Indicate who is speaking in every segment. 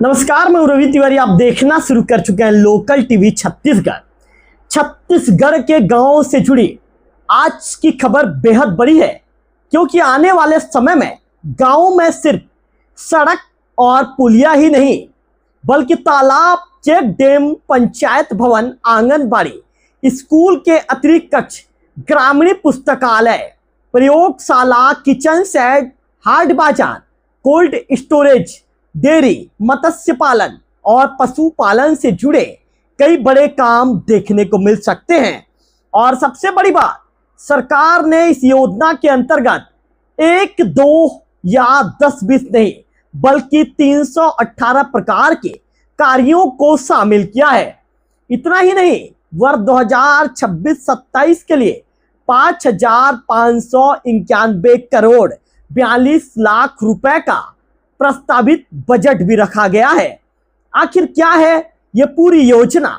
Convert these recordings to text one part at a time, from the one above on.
Speaker 1: नमस्कार, मैं रवि तिवारी। आप देखना शुरू कर चुके हैं लोकल टीवी छत्तीसगढ़। छत्तीसगढ़ के गांवों से जुड़ी आज की खबर बेहद बड़ी है, क्योंकि आने वाले समय में गांवों में सिर्फ सड़क और पुलिया ही नहीं, बल्कि तालाब, चेक डैम, पंचायत भवन, आंगनबाड़ी, स्कूल के अतिरिक्त कक्ष, ग्रामीण पुस्तकालय, प्रयोगशाला, किचन शेड, हाट बाजार, कोल्ड स्टोरेज, डेयरी, मत्स्य पालन और पशुपालन से जुड़े कई बड़े काम देखने को मिल सकते हैं। और सबसे बड़ी बात, सरकार ने इस योजना के अंतर्गत 1, 2 या 10-20 नहीं, बल्कि 318 प्रकार के कार्यों को शामिल किया है। इतना ही नहीं, वर्ष 2026-27 के लिए 5,591 करोड़ 42 लाख रुपए का प्रस्तावित बजट भी रखा गया है। आखिर क्या है ये पूरी योजना?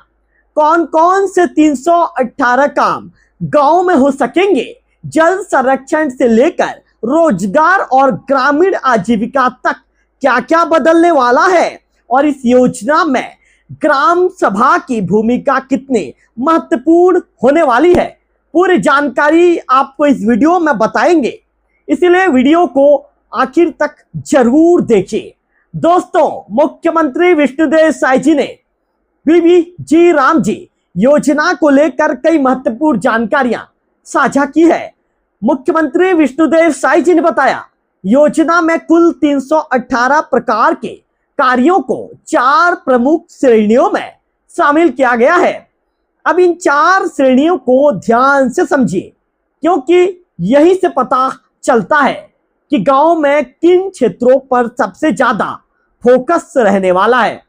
Speaker 1: कौन कौन से 318 काम गांव में हो सकेंगे? जल संरक्षण से लेकर रोजगार और ग्रामीण आजीविका तक क्या क्या बदलने वाला है? और इस योजना में ग्राम सभा की भूमिका कितनी महत्वपूर्ण होने वाली है, पूरी जानकारी आपको इस वीडियो में बताएंगे। इसलिए वीडियो को आखिर तक जरूर देखिए। दोस्तों, मुख्यमंत्री विष्णुदेव साय जी ने बीबीजी राम जी योजना को लेकर कई महत्वपूर्ण जानकारियां साझा की है। मुख्यमंत्री विष्णुदेव साय जी ने बताया, योजना में कुल 318 प्रकार के कार्यों को 4 प्रमुख श्रेणियों में शामिल किया गया है। अब इन 4 श्रेणियों को ध्यान से समझिए, क्योंकि यहीं से पता चलता है कि गांव में किन क्षेत्रों पर सबसे ज्यादा फोकस रहने वाला है।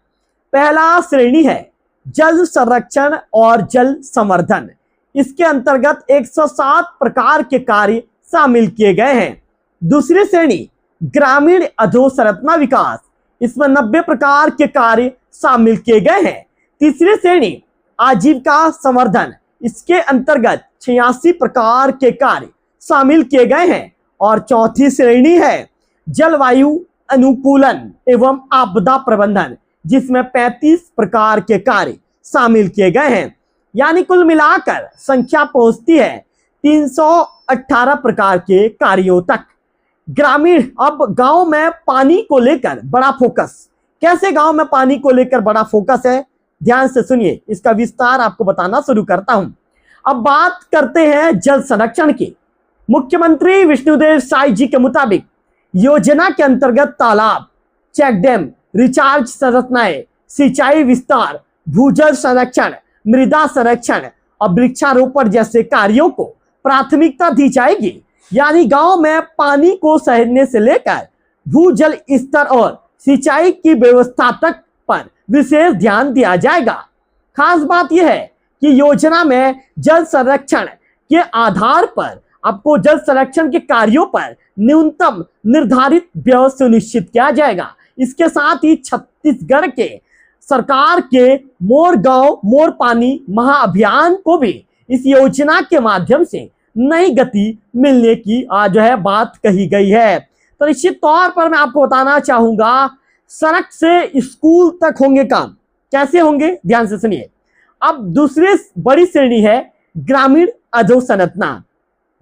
Speaker 1: पहला श्रेणी है जल संरक्षण और जल संवर्धन। इसके अंतर्गत 107 प्रकार के कार्य शामिल किए गए हैं। दूसरी श्रेणी ग्रामीण अधोसंरचना विकास, इसमें 90 प्रकार के कार्य शामिल किए गए हैं। तीसरी श्रेणी आजीविका संवर्धन, इसके अंतर्गत 86 प्रकार के कार्य शामिल किए गए हैं। और चौथी श्रेणी है जलवायु अनुकूलन एवं आपदा प्रबंधन, जिसमें 35 प्रकार के कार्य शामिल किए गए हैं। यानी कुल मिलाकर संख्या पहुंचती है 318 प्रकार के कार्यों तक। ग्रामीण, अब गांव में पानी को लेकर बड़ा फोकस। कैसे गांव में पानी को लेकर बड़ा फोकस है, ध्यान से सुनिए, इसका विस्तार आपको बताना शुरू करता हूं। अब बात करते हैं जल संरक्षण की। मुख्यमंत्री विष्णुदेव साय जी के मुताबिक योजना के अंतर्गत तालाब, चेक डैम, रिचार्ज संरचनाएं, सिंचाई विस्तार, भूजल संरक्षण, मृदा संरक्षण और वृक्षारोपण जैसे कार्यों को प्राथमिकता दी जाएगी। यानी गांव में पानी को सहेजने से लेकर भूजल स्तर और सिंचाई की व्यवस्था तक पर विशेष ध्यान दिया जाएगा। खास बात यह है कि योजना में जल संरक्षण के आधार पर आपको जल संरक्षण के कार्यों पर न्यूनतम निर्धारित व्यय सुनिश्चित किया जाएगा। इसके साथ ही छत्तीसगढ़ के सरकार के मोर गांव मोर पानी महाअभियान को भी इस योजना के माध्यम से नई गति मिलने की जो है बात कही गई है। तो निश्चित तौर पर मैं आपको बताना चाहूंगा, सड़क से स्कूल तक होंगे काम। कैसे होंगे, ध्यान से सुनिए। अब दूसरी बड़ी श्रेणी है ग्रामीण अधोसंरचना,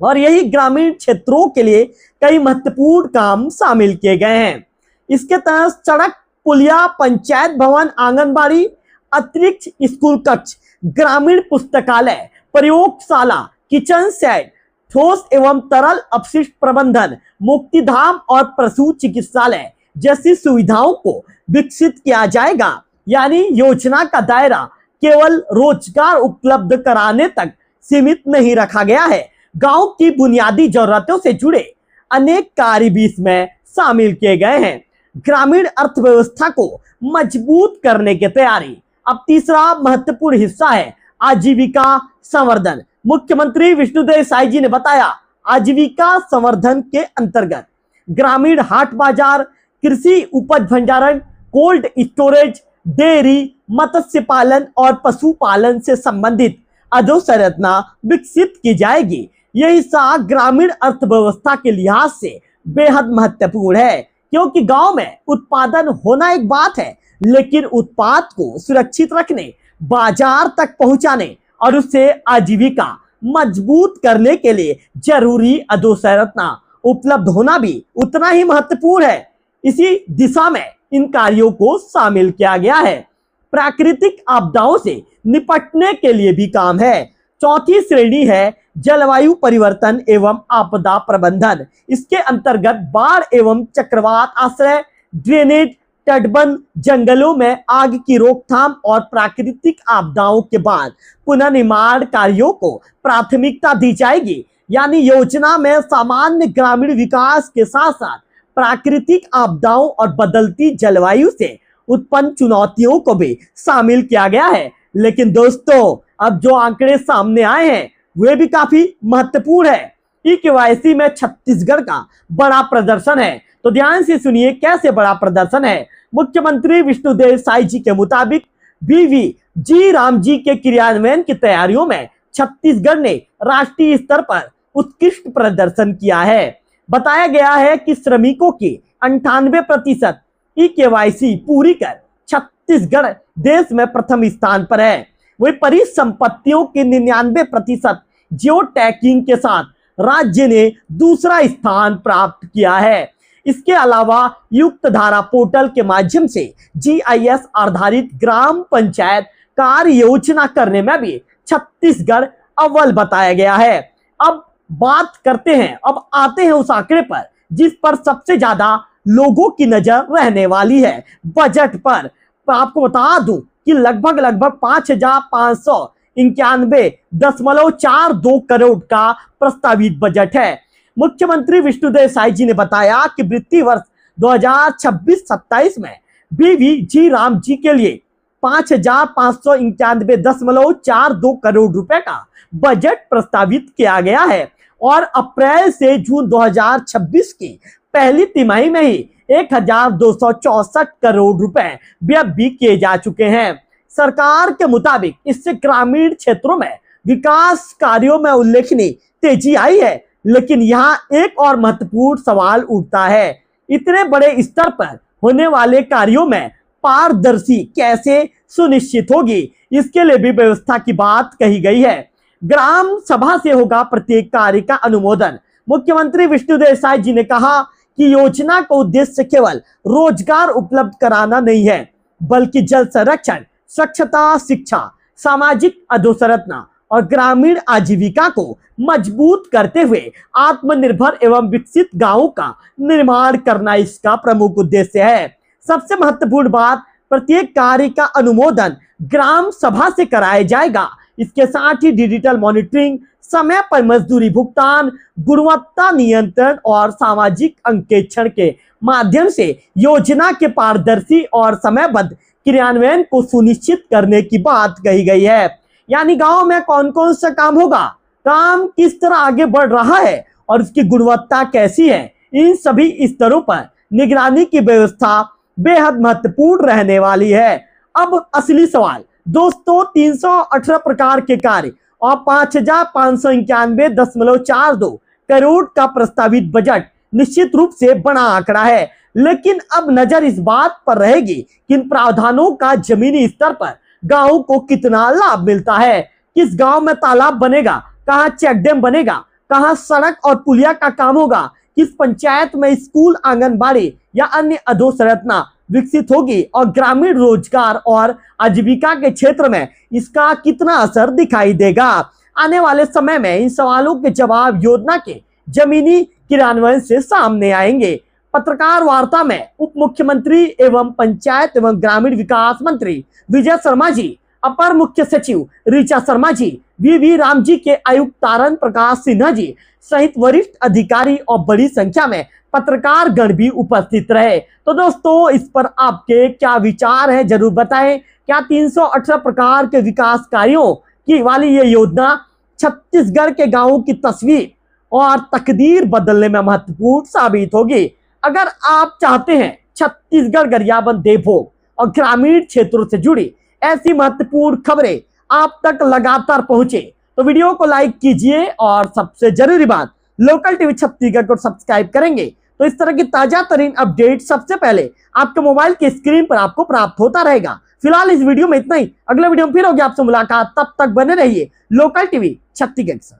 Speaker 1: और यही ग्रामीण क्षेत्रों के लिए कई महत्वपूर्ण काम शामिल किए गए हैं। इसके तहत सड़क, पुलिया, पंचायत भवन, आंगनबाड़ी, अतिरिक्त स्कूल कक्ष, ग्रामीण पुस्तकालय, प्रयोगशाला, किचन शेड, ठोस एवं तरल अपशिष्ट प्रबंधन, मुक्तिधाम और पशु चिकित्सालय जैसी सुविधाओं को विकसित किया जाएगा। यानी योजना का दायरा केवल रोजगार उपलब्ध कराने तक सीमित नहीं रखा गया है। गांव की बुनियादी जरूरतों से जुड़े अनेक कार्य भी इसमें शामिल किए गए हैं। ग्रामीण अर्थव्यवस्था को मजबूत करने की तैयारी। अब तीसरा महत्वपूर्ण हिस्सा है आजीविका संवर्धन। मुख्यमंत्री विष्णुदेव साय जी ने बताया, आजीविका संवर्धन के अंतर्गत ग्रामीण हाट बाजार, कृषि उपज भंडारण, कोल्ड स्टोरेज, डेयरी, मत्स्य पालन और पशुपालन से संबंधित अधोसंरचना विकसित की जाएगी। यह हिस्सा ग्रामीण अर्थव्यवस्था के लिहाज से बेहद महत्वपूर्ण है, क्योंकि गांव में उत्पादन होना एक बात है, लेकिन उत्पाद को सुरक्षित रखने, बाजार तक पहुंचाने और उससे आजीविका मजबूत करने के लिए जरूरी अधोसंरचना उपलब्ध होना भी उतना ही महत्वपूर्ण है। इसी दिशा में इन कार्यों को शामिल किया गया है। प्राकृतिक आपदाओं से निपटने के लिए भी काम है। चौथी श्रेणी है जलवायु परिवर्तन एवं आपदा प्रबंधन। इसके अंतर्गत बाढ़ एवं चक्रवात आश्रय, ड्रेनेज, तटबंध, जंगलों में आग की रोकथाम और प्राकृतिक आपदाओं के बाद पुनर्निर्माण कार्यों को प्राथमिकता दी जाएगी। यानी योजना में सामान्य ग्रामीण विकास के साथ साथ प्राकृतिक आपदाओं और बदलती जलवायु से उत्पन्न चुनौतियों को भी शामिल किया गया है। लेकिन दोस्तों, अब जो आंकड़े सामने आए हैं वे भी काफी महत्वपूर्ण है। ई-केवाईसी में छत्तीसगढ़ का बड़ा प्रदर्शन है। तो ध्यान से सुनिए कैसे बड़ा प्रदर्शन है। मुख्यमंत्री विष्णुदेव साय जी के मुताबिक BVG राम जी के क्रियान्वयन की तैयारियों में छत्तीसगढ़ ने राष्ट्रीय स्तर पर उत्कृष्ट प्रदर्शन किया है। बताया गया है कि श्रमिकों की 98% ई-केवाईसी पूरी कर छत्तीसगढ़ देश में प्रथम स्थान पर है। वही परिसंपत्तियों की 99% जियो टैगिंग के साथ राज्य ने दूसरा स्थान प्राप्त किया है। इसके अलावा युक्त धारा पोर्टल के माध्यम से GIS आधारित ग्राम पंचायत कार्य योजना करने में भी छत्तीसगढ़ अव्वल बताया गया है। अब बात करते हैं, अब आते हैं उस आंकड़े पर जिस पर सबसे ज्यादा लोगों की नजर रहने वाली है, बजट पर। तो आपको बता दूं कि लगभग 5,591.42 करोड़ का प्रस्तावित बजट है। मुख्यमंत्री विष्णुदेव साय जी ने बताया कि वित्तीय वर्ष 2026-27 में BVG राम जी के लिए 5,591.42 करोड़ रुपए का बजट प्रस्तावित किया गया है और अप्रैल से जून 2026 की पहली तिमाही में ही 1,264 करोड़ रुपए व्यय भी किए जा चुके हैं। सरकार के मुताबिक इससे ग्रामीण क्षेत्रों में विकास कार्यों में उल्लेखनीय तेजी आई है। लेकिन यहाँ एक और महत्वपूर्ण सवाल उठता है, इतने बड़े स्तर पर होने वाले कार्यों में पारदर्शी कैसे सुनिश्चित होगी? इसके लिए भी व्यवस्था की बात कही गई है। ग्राम सभा से होगा प्रत्येक कार्य का अनुमोदन। मुख्यमंत्री विष्णुदेव साय जी ने कहा कि योजना का उद्देश्य केवल रोजगार उपलब्ध कराना नहीं है, बल्कि जल संरक्षण, स्वच्छता, शिक्षा, सामाजिक अधोसंरचना और ग्रामीण आजीविका को मजबूत करते हुए आत्मनिर्भर एवं विकसित गांवों का निर्माण करना इसका प्रमुख उद्देश्य है। सबसे महत्वपूर्ण बात, प्रत्येक कार्य का अनुमोदन ग्राम सभा से कराया जाएगा। इसके साथ ही डिजिटल मॉनिटरिंग, समय पर मजदूरी भुगतान, गुणवत्ता नियंत्रण और सामाजिक अंकेक्षण के माध्यम से योजना के पारदर्शी और समयबद्ध क्रियान्वयन को सुनिश्चित करने की बात कही गई है। यानी गांव में कौन कौन सा काम होगा, काम किस तरह आगे बढ़ रहा है और उसकी गुणवत्ता कैसी है, इन सभी स्तरों पर निगरानी की व्यवस्था बेहद महत्वपूर्ण रहने वाली है। अब असली सवाल दोस्तों, 318 प्रकार के कार्य और 5,591.42 करोड़ का प्रस्तावित बजट निश्चित रूप से बड़ा आंकड़ा है। लेकिन अब नजर इस बात पर रहेगी कि इन प्रावधानों का जमीनी स्तर पर गांव को कितना लाभ मिलता है। किस गांव में तालाब बनेगा, कहां चेक डैम बनेगा, कहां सड़क और पुलिया का काम होगा, किस पंचायत में स्कूल, आंगनबाड़ी या अन्य अधोसंरचना विकसित होगी और ग्रामीण रोजगार और आजीविका के क्षेत्र में इसका कितना असर दिखाई देगा। आने वाले समय में इन सवालों के जवाब योजना के जमीनी क्रियान्वयन से सामने आएंगे। पत्रकार वार्ता में उप मुख्यमंत्री एवं पंचायत एवं ग्रामीण विकास मंत्री विजय शर्मा जी, अपर मुख्य सचिव ऋचा शर्मा जी, VV राम जी के आयुक्त तारण प्रकाश सिन्हा जी सहित वरिष्ठ अधिकारी और बड़ी संख्या में पत्रकार गण भी उपस्थित रहे। तो दोस्तों, इस पर आपके क्या विचार हैं जरूर बताएं। क्या 318 प्रकार के विकास कार्यों की वाली ये योजना छत्तीसगढ़ के गांवों की तस्वीर और तकदीर बदलने में महत्वपूर्ण साबित होगी? अगर आप चाहते हैं छत्तीसगढ़ गरियाबंद देवभोग और ग्रामीण क्षेत्रों से जुड़ी ऐसी महत्वपूर्ण खबरें आप तक लगातार पहुंचे तो वीडियो को लाइक कीजिए और सबसे जरूरी बात, लोकल टीवी छत्तीसगढ़ को सब्सक्राइब करेंगे तो इस तरह की ताजा तरीन अपडेट सबसे पहले आपके मोबाइल की स्क्रीन पर आपको प्राप्त होता रहेगा। फिलहाल इस वीडियो में इतना ही, अगले वीडियो में फिर होगी आपसे मुलाकात, तब तक बने रहिए लोकल टीवी छत्तीसगढ़।